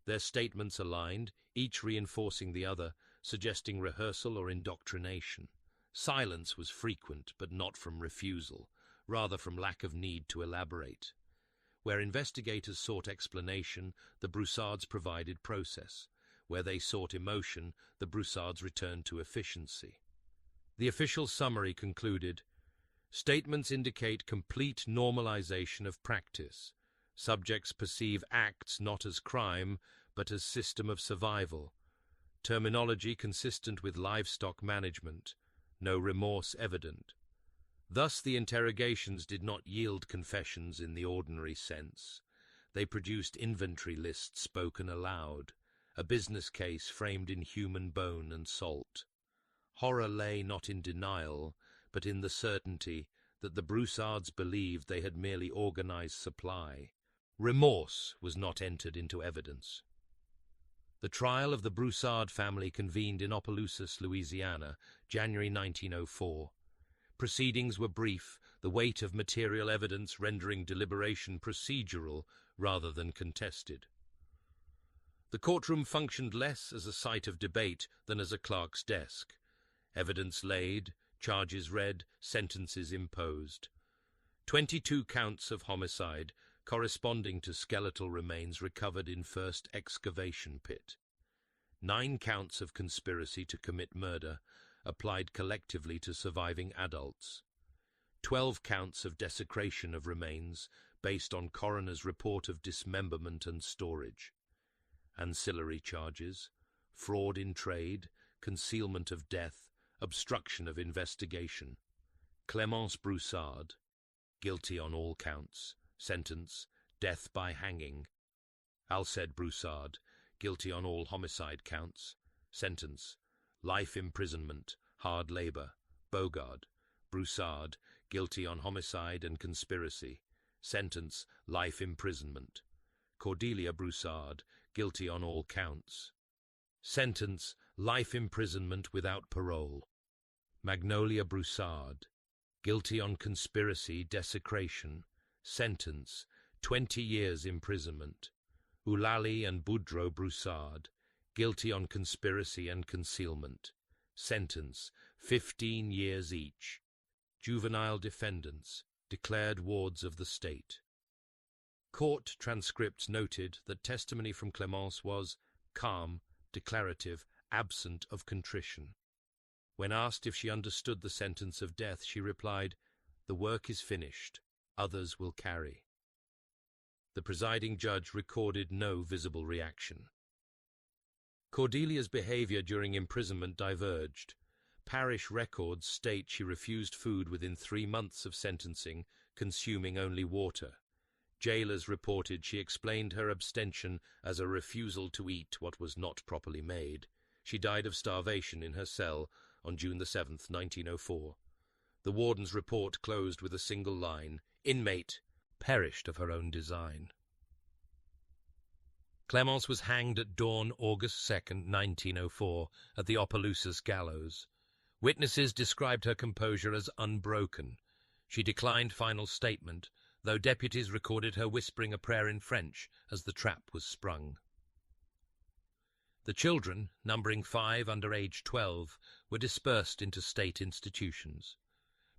Their statements aligned, each reinforcing the other, suggesting rehearsal or indoctrination. Silence was frequent, but not from refusal, rather from lack of need to elaborate. Where investigators sought explanation, the Broussards provided process. Where they sought emotion, the Broussards returned to efficiency. The official summary concluded, "Statements indicate complete normalization of practice. Subjects perceive acts not as crime, but as system of survival. Terminology consistent with livestock management. No remorse evident." Thus the interrogations did not yield confessions in the ordinary sense. They produced inventory lists spoken aloud, a business case framed in human bone and salt. Horror lay not in denial, but in the certainty that the Broussards believed they had merely organized supply. Remorse was not entered into evidence. The trial of the Broussard family convened in Opelousas, Louisiana, January 1904. Proceedings were brief, the weight of material evidence rendering deliberation procedural rather than contested. The courtroom functioned less as a site of debate than as a clerk's desk. Evidence laid, charges read, sentences imposed. 22 counts of homicide, corresponding to skeletal remains recovered in first excavation pit. 9 counts of conspiracy to commit murder, applied collectively to surviving adults. 12 counts of desecration of remains, based on coroner's report of dismemberment and storage. Ancillary charges: fraud in trade, concealment of death, obstruction of investigation. Clémence Broussard, guilty on all counts. Sentence: death by hanging. Alcide Broussard, guilty on all homicide counts. Sentence: life imprisonment, hard labor. Bogard Broussard, guilty on homicide and conspiracy. Sentence: life imprisonment. Cordelia Broussard, guilty on all counts. Sentence: life imprisonment without parole. Magnolia Broussard, guilty on conspiracy, desecration. Sentence: 20 years imprisonment. Eulalie and Boudreau Broussard, guilty on conspiracy and concealment. Sentence: 15 years each. Juvenile defendants, declared wards of the state. Court transcripts noted that testimony from Clémence was calm, declarative, absent of contrition. When asked if she understood the sentence of death, she replied, "The work is finished. Others will carry." The presiding judge recorded no visible reaction. Cordelia's behavior during imprisonment diverged. Parish records state she refused food within 3 months of sentencing, consuming only water. Jailers reported she explained her abstention as a refusal to eat what was not properly made. She died of starvation in her cell on June 7, 1904. The warden's report closed with a single line: "Inmate perished of her own design." Clémence was hanged at dawn August 2, 1904, at the Opelousas gallows. Witnesses described her composure as unbroken. She declined final statement, though deputies recorded her whispering a prayer in French as the trap was sprung. The children, numbering 5 under age 12, were dispersed into state institutions.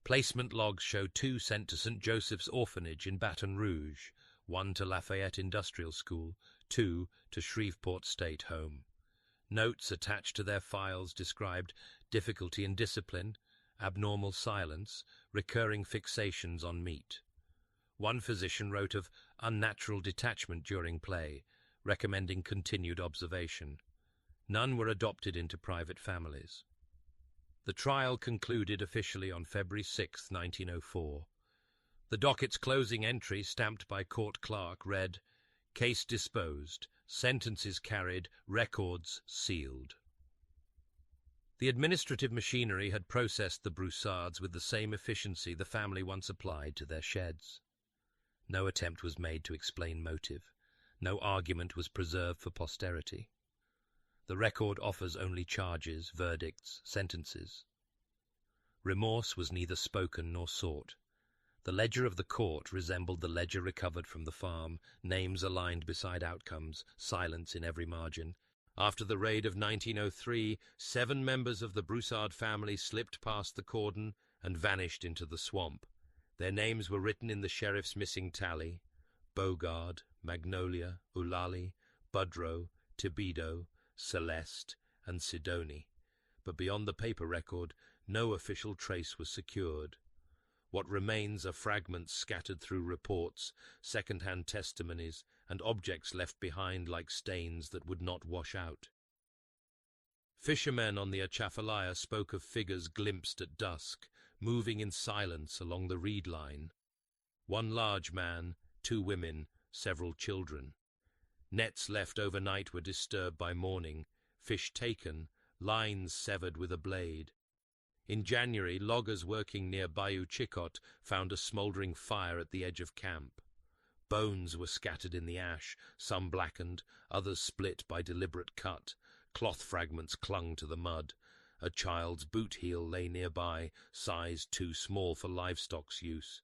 Placement logs show 2 sent to St. Joseph's Orphanage in Baton Rouge, 1 to Lafayette Industrial School, 2 to Shreveport State Home. Notes attached to their files described difficulty in discipline, abnormal silence, recurring fixations on meat. One physician wrote of unnatural detachment during play, recommending continued observation. None were adopted into private families. The trial concluded officially on February 6, 1904. The docket's closing entry, stamped by court clerk, read, "Case disposed, sentences carried, records sealed." The administrative machinery had processed the Broussards with the same efficiency the family once applied to their sheds. No attempt was made to explain motive. No argument was preserved for posterity. The record offers only charges, verdicts, sentences. Remorse was neither spoken nor sought. The ledger of the court resembled the ledger recovered from the farm, names aligned beside outcomes, silence in every margin. After the raid of 1903, 7 members of the Broussard family slipped past the cordon and vanished into the swamp. Their names were written in the sheriff's missing tally: Bogard, Magnolia, Eulalie, Budrow, Tibido, Celeste, and Sidoni. But beyond the paper record, no official trace was secured. What remains are fragments scattered through reports, second-hand testimonies, and objects left behind like stains that would not wash out. Fishermen on the Atchafalaya spoke of figures glimpsed at dusk, moving in silence along the reed line. 1 large man, 2 women, several children. Nets left overnight were disturbed by morning, fish taken, lines severed with a blade. In January, loggers working near Bayou Chicot found a smouldering fire at the edge of camp. Bones were scattered in the ash, some blackened, others split by deliberate cut. Cloth fragments clung to the mud. A child's boot heel lay nearby, size too small for livestock's use.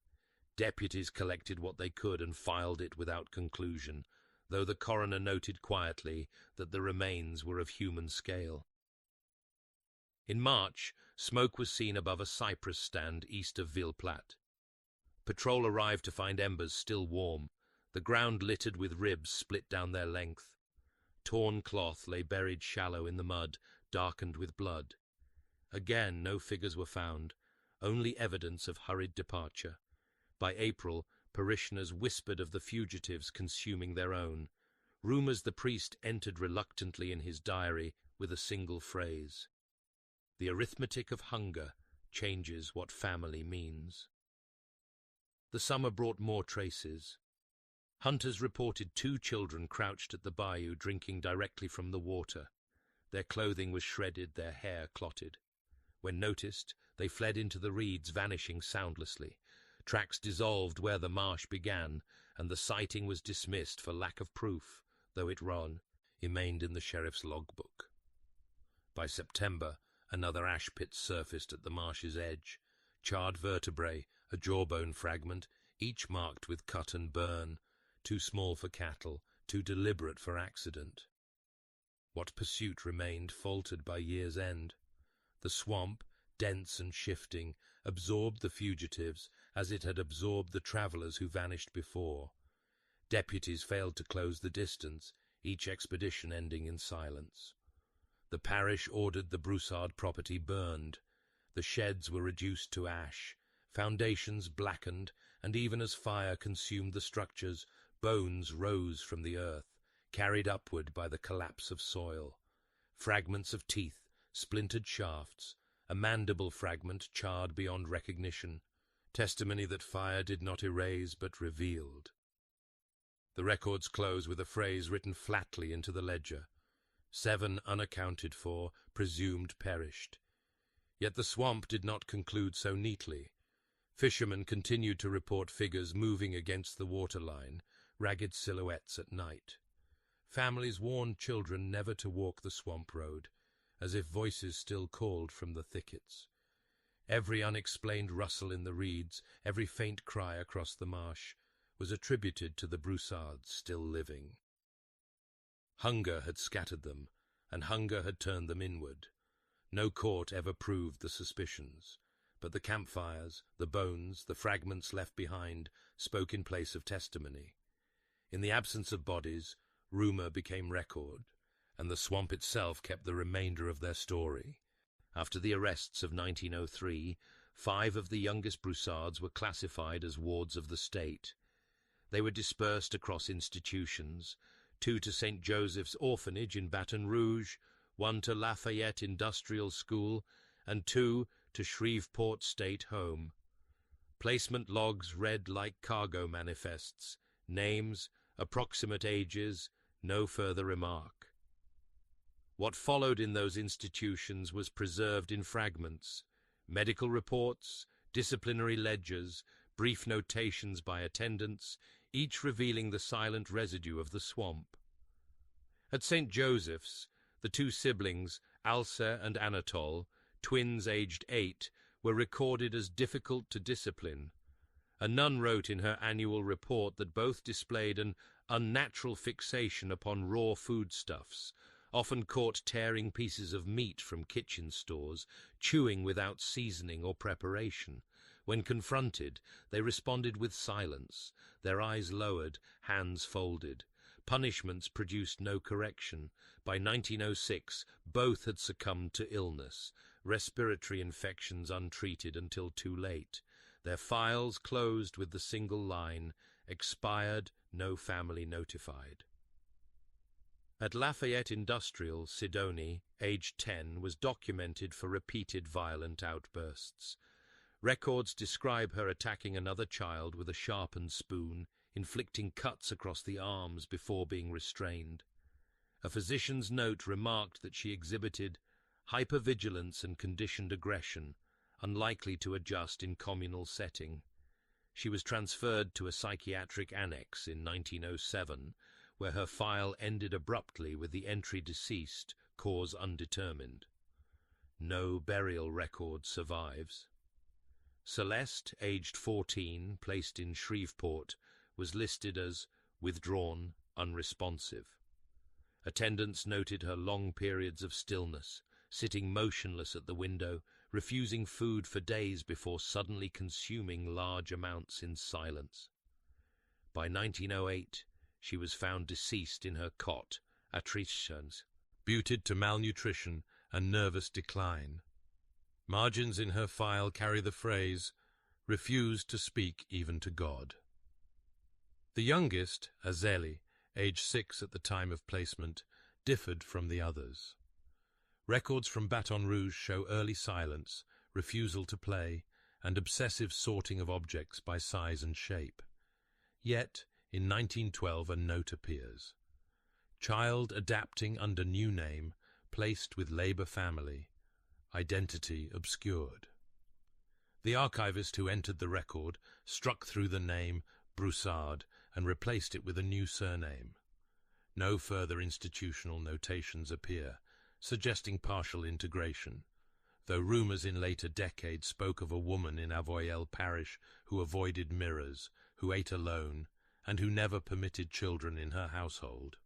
Deputies collected what they could and filed it without conclusion, though the coroner noted quietly that the remains were of human scale. In March, smoke was seen above a cypress stand east of Ville-Platte. Patrol arrived to find embers still warm, the ground littered with ribs split down their length. Torn cloth lay buried shallow in the mud, darkened with blood. Again, no figures were found, only evidence of hurried departure. By April, parishioners whispered of the fugitives consuming their own. Rumors the priest entered reluctantly in his diary with a single phrase: "The arithmetic of hunger changes what family means." The summer brought more traces. Hunters reported 2 children crouched at the bayou drinking directly from the water. Their clothing was shredded, their hair clotted. When noticed, they fled into the reeds, vanishing soundlessly. Tracks dissolved where the marsh began, and the sighting was dismissed for lack of proof, though it remained in the sheriff's logbook. By September, another ash pit surfaced at the marsh's edge. Charred vertebrae, a jawbone fragment, each marked with cut and burn, too small for cattle, too deliberate for accident. What pursuit remained faltered by year's end. The swamp, dense and shifting, absorbed the fugitives as it had absorbed the travelers who vanished before. Deputies failed to close the distance, each expedition ending in silence. The parish ordered the Broussard property burned. The sheds were reduced to ash, foundations blackened, and even as fire consumed the structures, bones rose from the earth, carried upward by the collapse of soil. Fragments of teeth, splintered shafts, a mandible fragment charred beyond recognition, testimony that fire did not erase but revealed. The records close with a phrase written flatly into the ledger: 7 unaccounted for, presumed perished. Yet the swamp did not conclude so neatly. Fishermen continued to report figures moving against the waterline, ragged silhouettes at night. Families warned children never to walk the swamp road, as if voices still called from the thickets. Every unexplained rustle in the reeds, every faint cry across the marsh, was attributed to the Broussards still living. Hunger had scattered them, and hunger had turned them inward. No court ever proved the suspicions, but the campfires, the bones, the fragments left behind, spoke in place of testimony. In the absence of bodies, rumor became record, and the swamp itself kept the remainder of their story. After the arrests of 1903, 5 of the youngest Broussards were classified as wards of the state. They were dispersed across institutions, 2 to St. Joseph's Orphanage in Baton Rouge, 1 to Lafayette Industrial School, and 2 to Shreveport State Home. Placement logs read like cargo manifests: names, approximate ages, no further remark. What followed in those institutions was preserved in fragments: medical reports, disciplinary ledgers, brief notations by attendants, each revealing the silent residue of the swamp. At St. Joseph's, the two siblings, Alsa and Anatole, twins aged 8, were recorded as difficult to discipline. A nun wrote in her annual report that both displayed an unnatural fixation upon raw foodstuffs, often caught tearing pieces of meat from kitchen stores, chewing without seasoning or preparation. When confronted, they responded with silence, their eyes lowered, hands folded. Punishments produced no correction. By 1906, both had succumbed to illness, respiratory infections untreated until too late. Their files closed with the single line, "Expired, no family notified." At Lafayette Industrial, Sidonie, aged 10, was documented for repeated violent outbursts. Records describe her attacking another child with a sharpened spoon, inflicting cuts across the arms before being restrained. A physician's note remarked that she exhibited hypervigilance and conditioned aggression, unlikely to adjust in communal setting. She was transferred to a psychiatric annex in 1907, where her file ended abruptly with the entry "deceased, cause undetermined." No burial record survives. Celeste, aged 14, placed in Shreveport, was listed as withdrawn, unresponsive. Attendants noted her long periods of stillness, sitting motionless at the window, refusing food for days before suddenly consuming large amounts in silence. By 1908, she was found deceased in her cot, attritions, attributed to malnutrition and nervous decline. Margins in her file carry the phrase, "refused to speak even to God." The youngest, Azeli, aged 6 at the time of placement, differed from the others. Records from Baton Rouge show early silence, refusal to play, and obsessive sorting of objects by size and shape. Yet, in 1912 a note appears. Child adapting under new name, placed with Labour family. Identity obscured. The archivist who entered the record struck through the name Broussard and replaced it with a new surname. No further institutional notations appear, suggesting partial integration, though rumours in later decades spoke of a woman in Avoyelles parish who avoided mirrors, who ate alone, and who never permitted children in her household.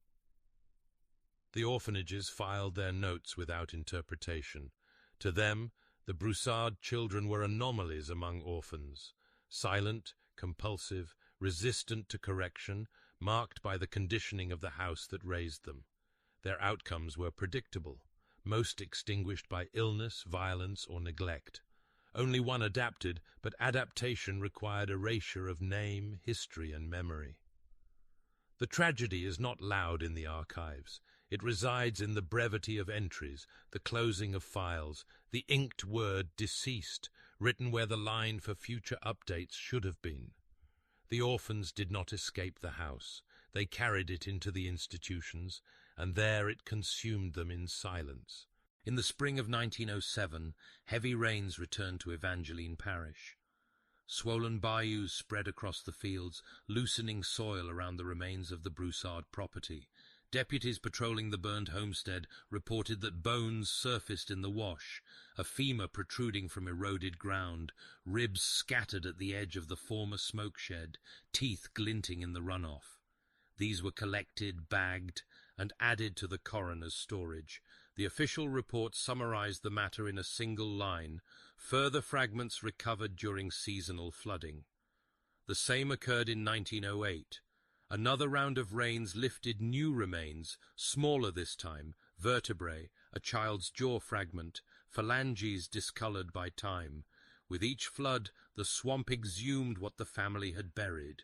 The orphanages filed their notes without interpretation. To them, the Broussard children were anomalies among orphans, silent, compulsive, resistant to correction, marked by the conditioning of the house that raised them. Their outcomes were predictable, most extinguished by illness, violence, or neglect. Only one adapted, but adaptation required erasure of name, history, and memory. The tragedy is not loud in the archives. It resides in the brevity of entries, the closing of files, the inked word "deceased," written where the line for future updates should have been. The orphans did not escape the house. They carried it into the institutions, and there it consumed them in silence. In the spring of 1907, heavy rains returned to Evangeline Parish. Swollen bayous spread across the fields, loosening soil around the remains of the Broussard property. Deputies patrolling the burned homestead reported that bones surfaced in the wash, a femur protruding from eroded ground, ribs scattered at the edge of the former smoke shed, teeth glinting in the runoff. These were collected, bagged, and added to the coroner's storage. The official report summarized the matter in a single line: further fragments recovered during seasonal flooding. The same occurred in 1908. Another round of rains lifted new remains, smaller this time, vertebrae, a child's jaw fragment, phalanges discolored by time. With each flood, the swamp exhumed what the family had buried.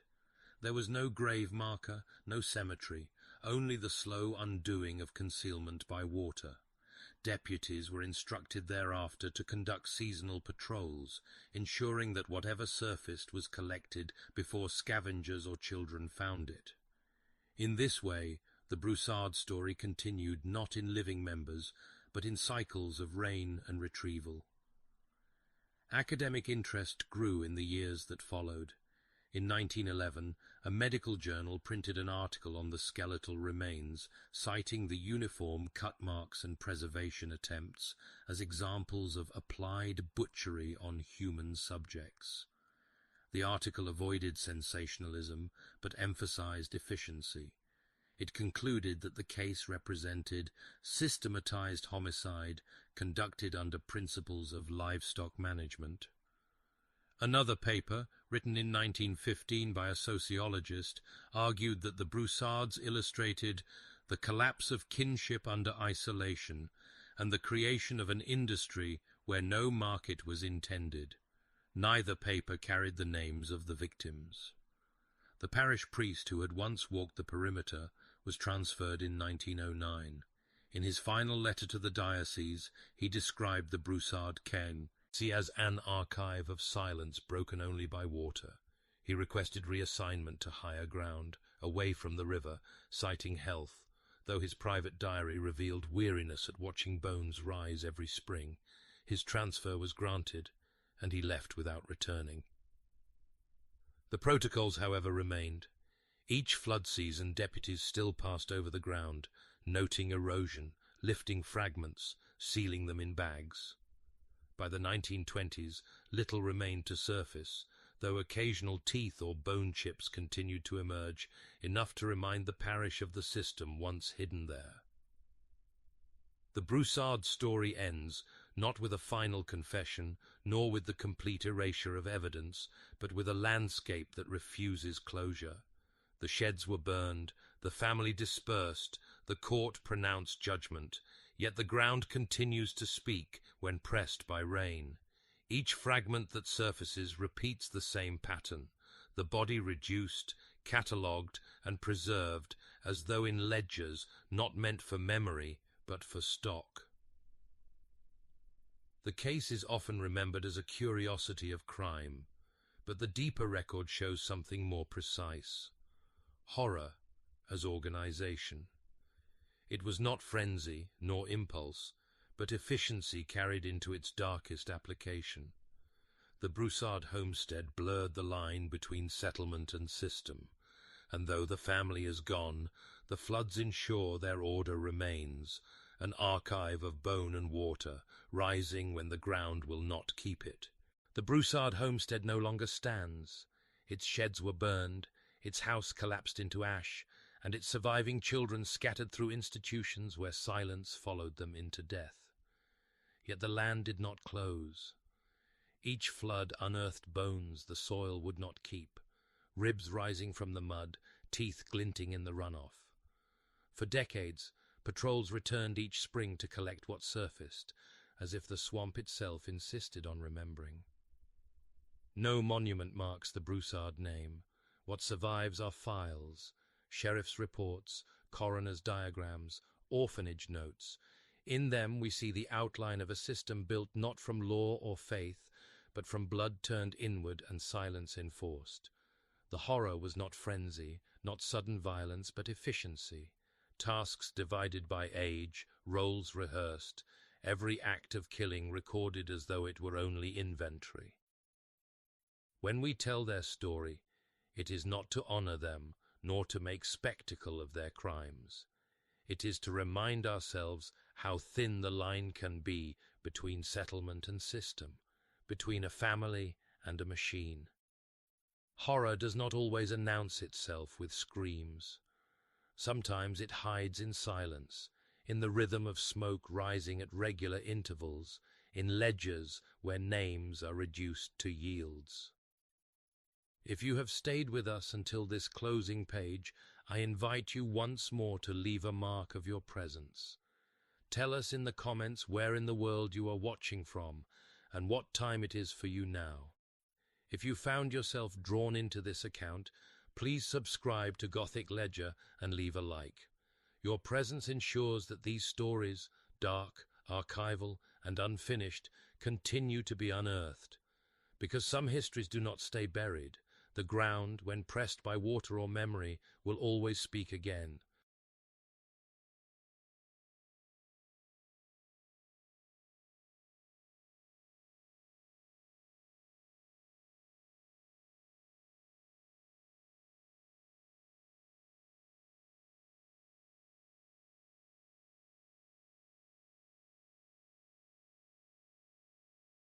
There was no grave marker, no cemetery, only the slow undoing of concealment by water. Deputies were instructed thereafter to conduct seasonal patrols, ensuring that whatever surfaced was collected before scavengers or children found it. In this way, the Broussard story continued not in living members, but in cycles of rain and retrieval. Academic interest grew in the years that followed. In 1911, a medical journal printed an article on the skeletal remains, citing the uniform cut marks and preservation attempts as examples of applied butchery on human subjects. The article avoided sensationalism, but emphasized efficiency. It concluded that the case represented systematized homicide conducted under principles of livestock management. Another paper, written in 1915 by a sociologist, argued that the Broussards illustrated the collapse of kinship under isolation and the creation of an industry where no market was intended. Neither paper carried the names of the victims. The parish priest who had once walked the perimeter was transferred in 1909. In his final letter to the diocese, he described the Broussard cairn as an archive of silence broken only by water. He requested reassignment to higher ground, away from the river, citing health, though his private diary revealed weariness at watching bones rise every spring. His transfer was granted, and he left without returning. The protocols, however, remained. Each flood season, deputies still passed over the ground, noting erosion, lifting fragments, sealing them in bags. By the 1920s, little remained to surface, though occasional teeth or bone chips continued to emerge, enough to remind the parish of the system once hidden there. The Broussard story ends, not with a final confession, nor with the complete erasure of evidence, but with a landscape that refuses closure. The sheds were burned, the family dispersed, the court pronounced judgment, yet the ground continues to speak when pressed by rain. Each fragment that surfaces repeats the same pattern, the body reduced, catalogued, and preserved as though in ledgers not meant for memory but for stock. The case is often remembered as a curiosity of crime, but the deeper record shows something more precise. Horror as organization. It was not frenzy nor impulse, but efficiency carried into its darkest application. The Broussard homestead blurred the line between settlement and system, and though the family is gone, the floods ensure their order remains, an archive of bone and water, rising when the ground will not keep it. The Broussard homestead no longer stands. Its sheds were burned, its house collapsed into ash, and its surviving children scattered through institutions where silence followed them into death. Yet the land did not close. Each flood unearthed bones the soil would not keep, ribs rising from the mud, teeth glinting in the runoff. For decades, patrols returned each spring to collect what surfaced, as if the swamp itself insisted on remembering. No monument marks the Broussard name. What survives are files, sheriff's reports, coroner's diagrams, orphanage notes. In them we see the outline of a system built not from law or faith, but from blood turned inward and silence enforced. The horror was not frenzy, not sudden violence, but efficiency. Tasks divided by age, roles rehearsed, every act of killing recorded as though it were only inventory. When we tell their story, it is not to honor them, nor to make spectacle of their crimes. It is to remind ourselves how thin the line can be between settlement and system, between a family and a machine. Horror does not always announce itself with screams. Sometimes it hides in silence, in the rhythm of smoke rising at regular intervals, in ledgers where names are reduced to yields. If you have stayed with us until this closing page, I invite you once more to leave a mark of your presence. Tell us in the comments where in the world you are watching from and what time it is for you now. If you found yourself drawn into this account, please subscribe to Gothic Ledger and leave a like. Your presence ensures that these stories, dark, archival, and unfinished, continue to be unearthed. Because some histories do not stay buried, the ground, when pressed by water or memory, will always speak again,